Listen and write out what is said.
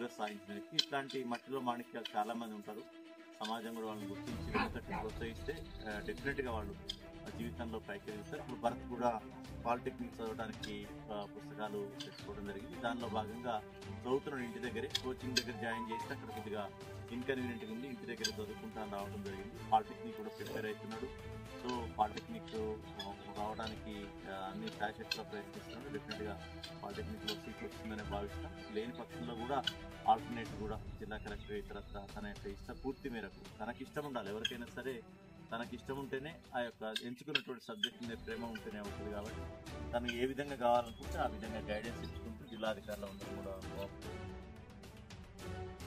Progress సాధించిన వ్యక్తి. ఇట్లాంటి మట్టిలో మాణిక్యాలు చాలా మంది ఉంటారు. సమాజం కూడా వాళ్ళని గుర్తించి వెనుకట్టి ప్రోత్సహిస్తే డెఫినెట్గా వాళ్ళు జీవితంలో పైకి వెళ్తారు. ఇప్పుడు భరత్ కూడా పాలిటెక్నిక్ చదవడానికి పుస్తకాలు తెచ్చుకోవడం జరిగింది. దానిలో భాగంగా చదువుతున్న ఇంటి దగ్గరే కోచింగ్ దగ్గర జాయిన్ చేసి అక్కడ కొద్దిగా ఇన్కన్వీనియంట్గా ఉంది, ఇంటి దగ్గర చదువుకుంటాను రావడం జరిగింది. పాలిటెక్నిక్ కూడా ప్రిపేర్ అవుతున్నాడు. సో పాలిటెక్నిక్ రావడానికి అన్ని శాశ్వతగా ప్రయత్నిస్తున్నాడు. డెఫినెట్గా పాలిటెక్నిక్లో సీట్ వస్తుందని భావిస్తాం. లేని పక్షంలో కూడా ఆల్టర్నేట్ కూడా జిల్లా కలెక్టర్ ఇతరత్ర తన యొక్క పూర్తి మేరకు తనకి ఇష్టం ఉండాలి. ఎవరికైనా సరే తనకి ఇష్టం ఉంటేనే ఆ యొక్క ఎంచుకున్నటువంటి సబ్జెక్ట్ మీద ప్రేమ ఉంటేనే అవుతుంది. కాబట్టి తను ఏ విధంగా కావాలనుకుంటే ఆ విధంగా గైడెన్స్ ఇచ్చుకుంటూ జిల్లాధికారులు అందరూ కూడా